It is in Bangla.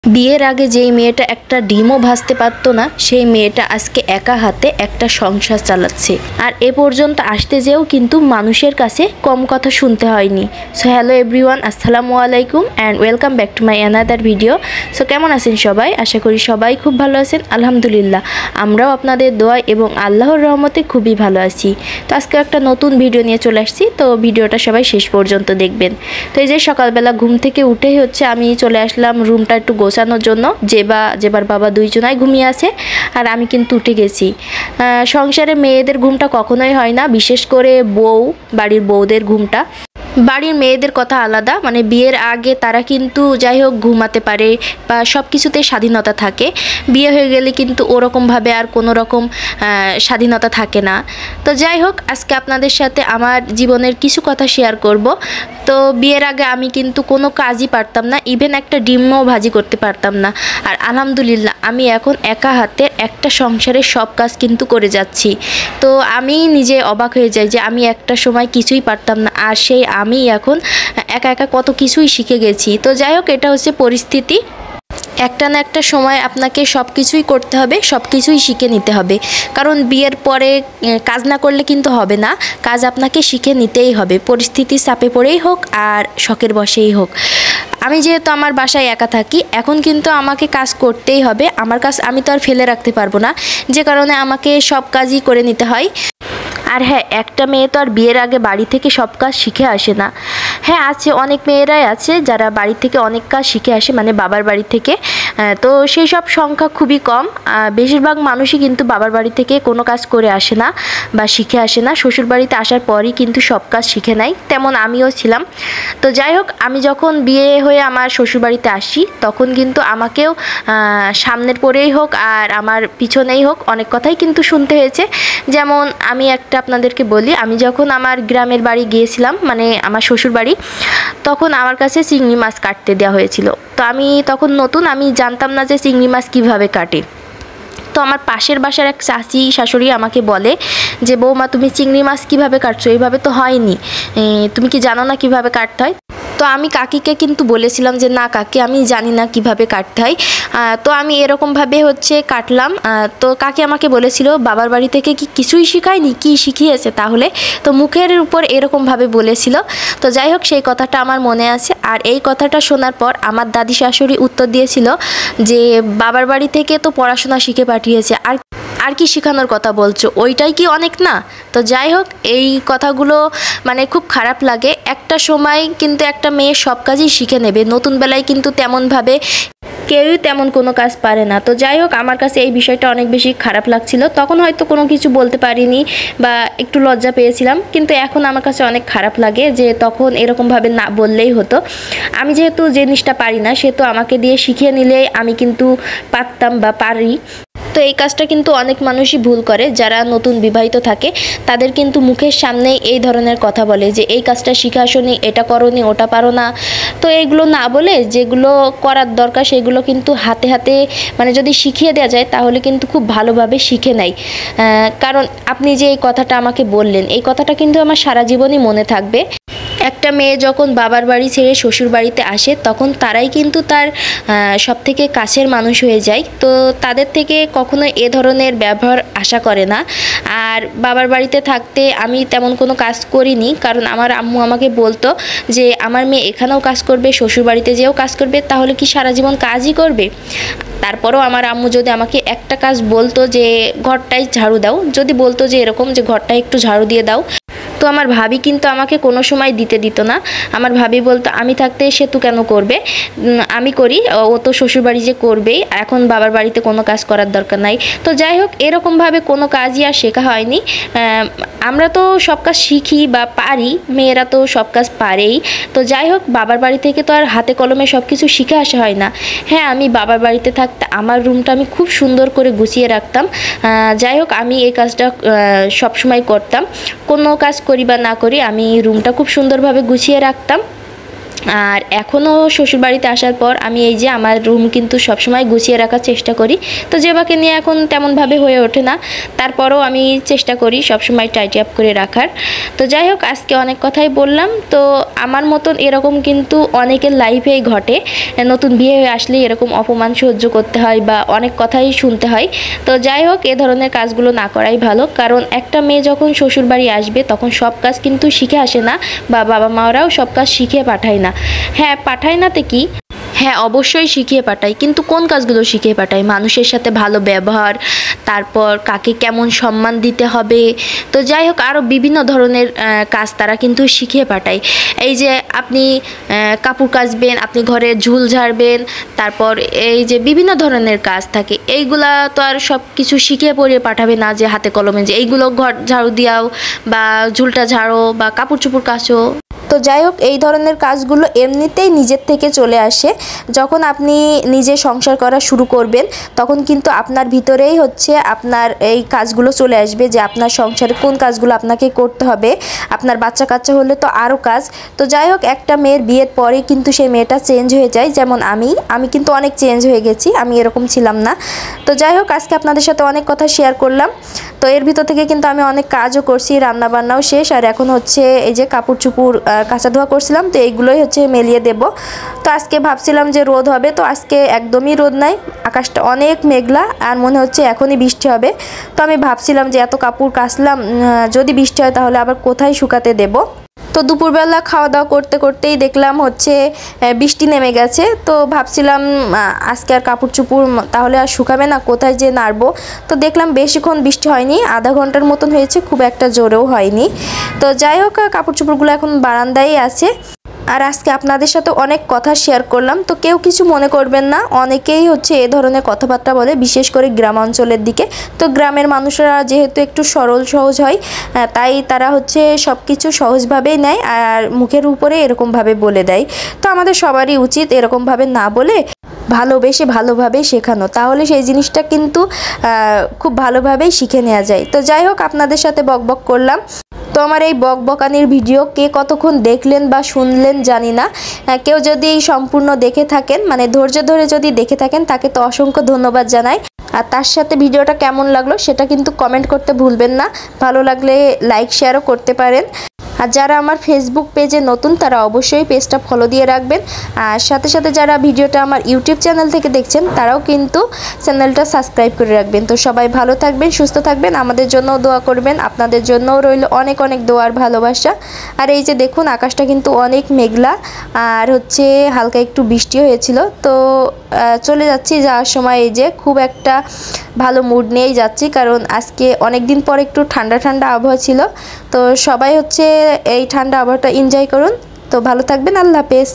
বিয়ের আগে যেই মেয়েটা একটা ডিমও ভাজতে পারতো না, সেই মেয়েটা আজকে একা হাতে একটা সংসার চালাচ্ছে। আর এ পর্যন্ত আসতে যেও কিন্তু মানুষের কাছে কম কথা শুনতে হয়নি। সো হ্যালো এভরিওয়ান, আসসালামু আলাইকুম and welcome back to my another video. So কেমন আছেন সবাই? আশা করি সবাই খুব ভালো আছেন। আলহামদুলিল্লাহ, আমরাও আপনাদের দোয়া এবং আল্লাহর রহমতে খুবই ভালো আছি। তো আজকে একটা নতুন ভিডিও নিয়ে চলে আসছি, তো ভিডিওটা সবাই শেষ পর্যন্ত দেখবেন। তো এই যে সকালবেলা ঘুম থেকে উঠেই আমি চলে আসলাম রুমটা একটু গোছানোর জন্য। যেবার বাবা দুইজনাই ঘুমিয়ে আছে আর আমি কিন্তু উঠে গেছি। সংসারে মেয়েদের ঘুমটা কখনোই হয় না, বিশেষ করে বাড়ির বউদের ঘুমটা। বাড়ির মেয়েদের কথা আলাদা, মানে বিয়ের আগে তারা কিন্তু যাই হোক ঘুমাতে পারে বা সব কিছুতে স্বাধীনতা থাকে। বিয়ে হয়ে গেলে কিন্তু ওরকমভাবে আর কোনো রকম স্বাধীনতা থাকে না। তো যাই হোক, আজকে আপনাদের সাথে আমার জীবনের কিছু কথা শেয়ার করব। তো বিয়ের আগে আমি কিন্তু কোনো কাজই পারতাম না, ইভেন একটা ডিমও ভাজি করতে পারতাম না। আর আলহামদুলিল্লাহ, আমি এখন একা হাতে একটা সংসারের সব কাজ কিন্তু করে যাচ্ছি। তো আমি নিজে অবাক হয়ে যাই যে আমি একটা সময় কিছুই পারতাম না, আর সেই আমি এখন একা একা কত কিছুই শিখে গেছি। তো যাই হোক, এটা হচ্ছে পরিস্থিতি। একটা না একটা সময় আপনাকে সব কিছুই করতে হবে, সব কিছুই শিখে নিতে হবে। কারণ বিয়ের পরে কাজ না করলে কিন্তু হবে না, কাজ আপনাকে শিখে নিতেই হবে, পরিস্থিতির চাপে পড়েই হোক আর শখের বশেই হোক। আমি যেহেতু আমার বাসায় একা থাকি, এখন কিন্তু আমাকে কাজ করতেই হবে। আমার কাজ আমি তো আর ফেলে রাখতে পারবো না, যে কারণে আমাকে সব কাজই করে নিতে হয়। আর হ্যাঁ, একটা মেয়ে তো আর বিয়ের আগে বাড়ি থেকে সব কাজ শিখে আসে না। হ্যাঁ, আছে, অনেক মেয়েরাই আছে যারা বাড়ি থেকে অনেক কাজ শিখে আসে, মানে বাবার বাড়ি থেকে। তো সেই সব সংখ্যা খুবই কম। বেশিরভাগ মানুষই কিন্তু বাবার বাড়ি থেকে কোনো কাজ করে আসে না বা শিখে আসে না, শ্বশুর বাড়িতে আসার পরই কিন্তু সব কাজ শিখে নেয়। তেমন আমিও ছিলাম। তো যাই হোক, আমি যখন বিয়ে হয়ে আমার শ্বশুর বাড়িতে আসি, তখন কিন্তু আমাকেও সামনের পরেই হোক আর আমার পিছনেই হোক অনেক কথাই কিন্তু শুনতে হয়েছে। যেমন আমি একটা আপনাদেরকে বলি, আমি যখন আমার গ্রামের বাড়ি গিয়েছিলাম, মানে আমার শ্বশুর বাড়ি, তখন আমার কাছে চিংড়ি মাছ কাটতে দেওয়া হয়েছিল। তো আমি তখন নতুন, আমি জানতাম না যে চিংড়ি মাছ কীভাবে কাটে। তো আমার পাশের বাসার এক চাচি শাশুড়ি আমাকে বলে যে, বৌমা তুমি চিংড়ি মাছ কীভাবে কাটছো? এইভাবে তো হয়নি, তুমি কি জানো না কীভাবে কাটতে হয়? তো আমি কাকিকে কিন্তু বলেছিলাম যে, না কাকি, আমি জানি না কিভাবে কাটতে হয়। তো আমি এরকমভাবে কাটলাম। তো কাকি আমাকে বলেছিল, বাবার বাড়ি থেকে কি কিছুই শেখায়নি? কি শিখিয়েছে তাহলে? তো মুখের উপর এরকমভাবে বলেছিল। তো যাই হোক, সেই কথাটা আমার মনে আছে। আর এই কথাটা শোনার পর আমার দাদি শাশুড়ি উত্তর দিয়েছিল যে, বাবার বাড়ি থেকে তো পড়াশোনা শিখে পাঠিয়েছে, আর কি শেখানোর কথা বলছো? ওইটাই কি অনেক না? তো যাই হোক, এই কথাগুলো মানে খুব খারাপ লাগে। একটা সময় কিন্তু একটা মেয়ে সব কাজই শিখে নেবে, নতুন বেলায় কিন্তু তেমনভাবে কেউই তেমন কোনো কাজ পারে না। তো যাই হোক, আমার কাছে এই বিষয়টা অনেক বেশি খারাপ লাগছিল। তখন হয়তো কোনো কিছু বলতে পারিনি বা একটু লজ্জা পেয়েছিলাম, কিন্তু এখন আমার কাছে অনেক খারাপ লাগে যে তখন এরকমভাবে না বললেই হতো। আমি যেহেতু জিনিসটা পারি না, সেহেতু আমাকে দিয়ে শিখিয়ে নিলে আমি কিন্তু পারতাম বা পারি। তো এই কাজটা কিন্তু অনেক মানুষই ভুল করে, যারা নতুন বিবাহিত থাকে তাদের কিন্তু মুখের সামনেই এই ধরনের কথা বলে যে, এই কাজটা শিখে আসোনি, এটা করোনি, ওটা পারো না। তো এইগুলো না বলে যেগুলো করার দরকার সেগুলো কিন্তু হাতে হাতে, মানে যদি শিখিয়ে দেওয়া যায় তাহলে কিন্তু খুব ভালোভাবে শিখে নেয়। কারণ আপনি যে এই কথাটা আমাকে বললেন, এই কথাটা কিন্তু আমার সারা জীবনই মনে থাকবে। একটা মেয়ে যখন বাবার বাড়ি ছেড়ে শ্বশুর বাড়িতে আসে, তখন তারাই কিন্তু তার সবথেকে কাছের মানুষ হয়ে যায়। তো তাদের থেকে কখনো এ ধরনের ব্যবহার আশা করে না। আর বাবার বাড়িতে থাকতে আমি তেমন কোনো কাজ করিনি, কারণ আমার আম্মু আমাকে বলতো যে, আমার মেয়ে এখানেও কাজ করবে, শ্বশুর বাড়িতে যেও কাজ করবে, তাহলে কি সারা জীবন কাজই করবে? তারপরও আমার আম্মু যদি আমাকে একটা কাজ বলতো যে, ঘরটাই ঝাড়ু দাও, যদি বলতো যে এরকম যে ঘরটাই একটু ঝাড়ু দিয়ে দাও, তো আমার ভাবি কিন্তু আমাকে কোনো সময় দিত না। আমার ভাবি বলতো, আমি থাকতে সে তো কেন করবে, আমি করি, ও তো শ্বশুরবাড়ি যে করবেই, এখন বাবার বাড়িতে কোনো কাজ করার দরকার নাই। তো যাই হোক, এরকমভাবে কোনো কাজই আর শেখা হয়নি। আমরা তো সব কাজ শিখি বা পারি, মেয়েরা তো সব কাজ পারেই। তো যাই হোক, বাবার বাড়ি থেকে তো আর হাতে কলমে সব কিছু শিখে আসা হয় না। হ্যাঁ, আমি বাবার বাড়িতে থাকতে আমার রুমটা আমি খুব সুন্দর করে গুছিয়ে রাখতাম। যাই হোক, আমি এই কাজটা সবসময় করতাম। কোনো কাজ করি বা না করি, আমি রুমটা খুব সুন্দরভাবে গুছিয়ে রাখতাম। আর এখনও শ্বশুরবাড়িতে আসার পর আমি এই যে আমার রুম কিন্তু সবসময় গুছিয়ে রাখার চেষ্টা করি। তো জেবাকে নিয়ে এখন তেমনভাবে হয়ে ওঠে না, তারপরও আমি চেষ্টা করি সবসময় টাইটি আপ করে রাখার। তো যাই হোক, আজকে অনেক কথাই বললাম। তো আমার মতন এরকম কিন্তু অনেকের লাইফেই ঘটে, নতুন বিয়ে হয়ে আসলে এরকম অপমান সহ্য করতে হয় বা অনেক কথাই শুনতে হয়। তো যাই হোক, এ ধরনের কাজগুলো না করাই ভালো, কারণ একটা মেয়ে যখন শ্বশুরবাড়ি আসবে তখন সব কাজ কিন্তু শিখে আসে না, বা বাবা মারাও সব কাজ শিখে পাঠায় না। হ্যাঁ, পাঠায় না তো কি, হ্যাঁ অবশ্যই শিখিয়ে পাঠাই, কিন্তু কোন কাজগুলো শিখিয়ে পাঠাই? মানুষের সাথে ভালো ব্যবহার, তারপর কাকে কেমন সম্মান দিতে হবে। তো যাই হোক, আরও বিভিন্ন ধরনের কাজ তারা কিন্তু শিখিয়ে পাঠায়। এই যে আপনি কাপড় কাচবেন, আপনি ঘরে ঝুল ঝাড়বেন, তারপর এই যে বিভিন্ন ধরনের কাজ থাকে, এইগুলা তো আর সব কিছু শিখিয়ে পড়িয়ে পাঠাবে না যে হাতে কলমে যে এইগুলো ঘর ঝাড়ু দিয়াও বা ঝুলটা ঝাড়ো বা কাপড় চোপড় কাচো। তো যাই হোক, এই ধরনের কাজগুলো এমনিতেই নিজের থেকে চলে আসে। যখন আপনি নিজে সংসার করা শুরু করবেন তখন কিন্তু আপনার ভিতরেই হচ্ছে আপনার এই কাজগুলো চলে আসবে, যে আপনার সংসারে কোন কাজগুলো আপনাকে করতে হবে। আপনার বাচ্চা কাচ্চা হলে তো আরও কাজ। তো যাই হোক, একটা মেয়ের বিয়ের পরে কিন্তু সেই মেয়েটা চেঞ্জ হয়ে যায়। যেমন আমি কিন্তু অনেক চেঞ্জ হয়ে গেছি, আমি এরকম ছিলাম না। তো যাই হোক, আজকে আপনাদের সাথে অনেক কথা শেয়ার করলাম। তো এর ভিতর থেকে কিন্তু আমি অনেক কাজও করছি, রান্নাবান্নাও শেষ, আর এখন হচ্ছে এই যে কাপড় চুপড় কাঁচা ধোয়া করছিলাম, তো এইগুলোই হচ্ছে মেলিয়ে দেব। তো আজকে ভাবছিলাম যে রোদ হবে, তো আজকে একদমই রোদ নাই, আকাশটা অনেক মেঘলা, আর মনে হচ্ছে এখনই বৃষ্টি হবে। তো আমি ভাবছিলাম যে এত কাপড় কাচলাম, যদি বৃষ্টি হয় তাহলে আবার কোথায় শুকাতে দেব। তো দুপুরবেলা খাওয়া দাওয়া করতে করতেই দেখলাম হচ্ছে বৃষ্টি নেমে গেছে। তো ভাবছিলাম আজকে আর কাপড় চুপড় তাহলে আর শুকাবে না, কোথায় যে নাড়বো। তো দেখলাম বেশিক্ষণ বৃষ্টি হয়নি, আধা ঘন্টার মতন হয়েছে, খুব একটা জোরেও হয়নি। তো যাই হোক, কাপড় চোপড়গুলো এখন বারান্দায় আছে। আর আজকে আপনাদের সাথে অনেক কথা শেয়ার করলাম, তো কেউ কিছু মনে করবেন না। অনেকেই হচ্ছে এ ধরনের কথাবার্তা বলে, বিশেষ করে গ্রাম অঞ্চলের দিকে। তো গ্রামের মানুষরা যেহেতু একটু সরল সহজ হয়, তাই তারা হচ্ছে সব কিছু সহজভাবেই নেয় আর মুখের উপরে এরকমভাবে বলে দেয়। তো আমাদের সবারই উচিত এরকমভাবে না বলে ভালোবেসে ভালোভাবে শেখানো, তাহলে সেই জিনিসটা কিন্তু খুব ভালোভাবেই শিখে নেওয়া যায়। তো যাই হোক, আপনাদের সাথে বকবক করলাম। তো আমার এই বকবকানির ভিডিও কে কতক্ষণ দেখলেন বা শুনলেন জানি না। কেউ যদি সম্পূর্ণ দেখে থাকেন, মানে ধৈর্য ধরে যদি দেখে থাকেন, তাকে তো অসংখ্য ধন্যবাদ জানাই। আর তার সাথে ভিডিওটা কেমন লাগলো সেটা কিন্তু কমেন্ট করতে ভুলবেন না। ভালো লাগলে লাইক শেয়ারও করতে পারেন। আর যারা আমার ফেসবুক পেজে নতুন, তারা অবশ্যই পেজটা ফলো দিয়ে রাখবেন। আর সাথে সাথে যারা ভিডিওটা আমার ইউটিউব চ্যানেল থেকে দেখছেন, তারাও কিন্তু চ্যানেলটা সাবস্ক্রাইব করে রাখবেন। তো সবাই ভালো থাকবেন, সুস্থ থাকবেন, আমাদের জন্যও দোয়া করবেন। আপনাদের জন্যও রইল অনেক অনেক দোয়ার ভালোবাসা। আর এই যে দেখুন, আকাশটা কিন্তু অনেক মেঘলা, আর হচ্ছে হালকা একটু বৃষ্টি হয়েছিল। তো চলে যাচ্ছি, যাওয়ার সময় এই যে খুব একটা ভালো মুড নিয়েই যাচ্ছি, কারণ আজকে অনেক দিন পর একটু ঠান্ডা ঠান্ডা আবহাওয়া ছিল। তো সবাই হচ্ছে এই ঠান্ডা আবহাওয়াটা এনজয় করুন। তো ভালো থাকবেন, আল্লাহ হাফেজ।